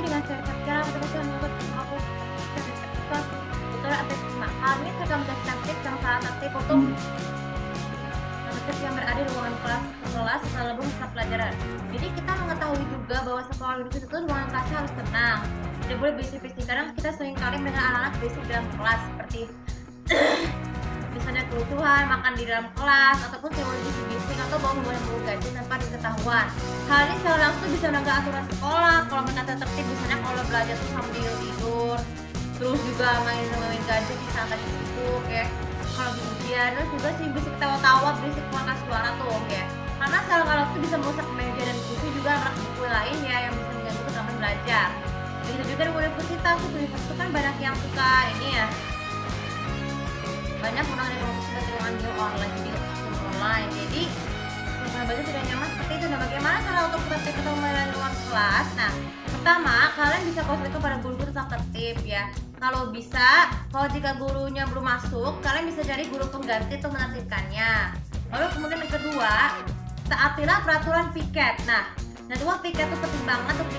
dengan cara betul-betul menuntut aku betul atau cuma hal ini saya menjelaskan tips yang sangat aktif untuk tips yang berada di ruangan kelas sebelum masa pelajaran. Jadi kita mengetahui juga bahwa sekolah itu ruangan kelasnya harus tenang, tidak boleh berisik-berisik. Kadang kita sering kali mendengar anak-anak berisik dalam kelas seperti misalnya kerusuhan, makan di dalam kelas, ataupun teori bisik atau bau-bau yang gaji tanpa diketahuan. Hal ini secara langsung bisa melanggar aturan sekolah. Kalau mereka tertib, misalnya kalau belajar tuh sambil tidur, terus juga main gadget di saat lagi sibuk ya. Kalau di ujian, terus juga sih bisik ketawa-tawa, berisik keluarkan suara tuh ya. Karena kalau itu bisa merusak meja dan buku juga anak buku lain ya yang bisa mengganggu keterampilan belajar. Begitu juga di universitas itu kan banyak yang suka ini ya. Banyak orang yang sudah terlanjur online, jadi belajar tidak nyaman seperti itu. Nah, bagaimana cara untuk tertib atau luar kelas? Nah, pertama kalian bisa konsultasi kepada guru tetap tertib ya. Kalau bisa, kalau jika gurunya belum masuk, kalian bisa cari guru pengganti untuk menertibkannya. Lalu kemudian yang kedua, taatilah peraturan piket. Nah, piket itu penting banget untuk di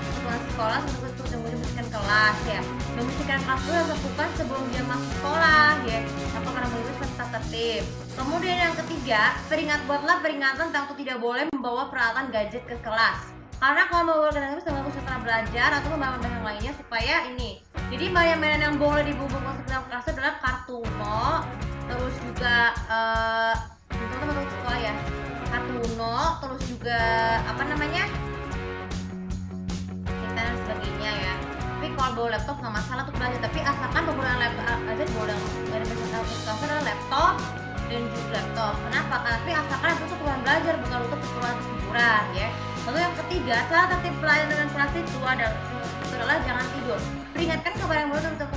sekolah untuk membersihkan kelas ya. Membersihkan kelas itu harus lakukan sebelum dia masuk sekolah ya. Karena murid tetap tertib. Kemudian yang ketiga, buatlah peringatan tentang tidak boleh membawa peralatan gadget ke kelas. Karena kalau membawa gadget bisa mengganggu setelah belajar atau membawa yang lainnya supaya ini. Jadi mainan yang boleh dibawa ke dalam kelas adalah kartu Uno, terus juga untuk sekolah ya. Kartu Uno, terus juga dan sebagainya ya. Tapi kalau bawa laptop nggak masalah untuk belajar, tapi asalkan penggunaan laptop aja boleh dari masalah adalah laptop dan juga laptop. Kenapa? Tapi asalkan itu untuk keperluan belajar bukan untuk keperluan hiburan ya. Lalu yang ketiga, cara tertib pelajaran dengan kelas itu adalah jangan tidur. Peringatkan kepada yang murid untuk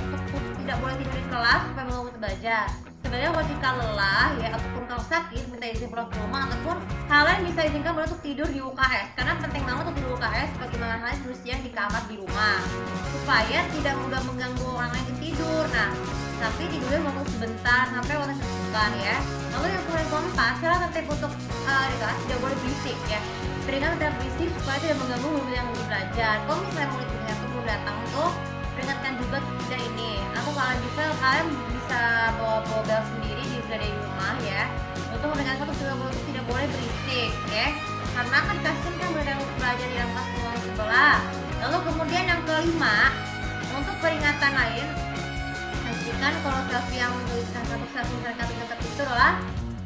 tidak boleh tidur di kelas supaya mengganggu belajar. Sebenarnya kalau jika lelah ya ataupun kalau sakit minta izin pulang ke rumah, ataupun kalian bisa izinkan untuk tidur di UKS karena penting banget untuk di UKS bagaimana halnya yang di kamar di rumah supaya tidak mudah mengganggu orang lain yang tidur. Nah, tapi tidurnya waktu sebentar sampai waktu kesukaan ya. Lalu yang keempat, cara tertib untuk di kelas tidak boleh berisik ya. Peringatkan tidak berisik supaya tidak mengganggu murid yang belajar. Kalau misalnya murid-muridnya itu belum datang tuh peringatkan juga tidak ini. Atau kalian bisa bawa bel sendiri dari rumah ya untuk memperingatkan tidak boleh berisik ya. Karena kan kasihan kan murid yang belajar di dalam kelas ruang sebelah. Lalu kemudian yang kelima, untuk peringatan lain, pastikan kalau selfie yang menuliskan satu selfie sertifikat itu adalah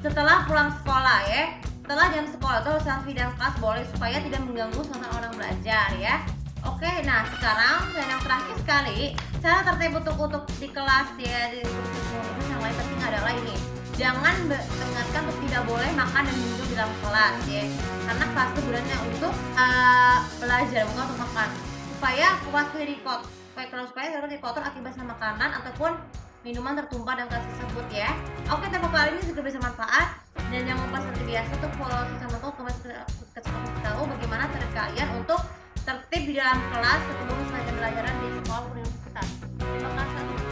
setelah pulang sekolah ya. Setelah jam sekolah itu selfie dalam kelas boleh supaya tidak mengganggu suasana orang belajar ya. Oke, nah sekarang dan yang terakhir sekali, cara tertib untuk di kelas ya, di yang lain penting adalah ini. Jangan dengarkan untuk tidak boleh makan dan minum di dalam kelas ya. Karena kelas itu gunanya untuk belajar bukan untuk makan. Supaya tidak kotor akibat makanan ataupun minuman tertumpah dalam kelas tersebut ya. Oke, tempo kali ini juga bisa manfaat dan jangan lupa seperti biasa untuk follow sosial media tahu bagaimana cara kalian untuk tertib di dalam kelas sebelum belajaran di sekolah universitas. Terima kasih.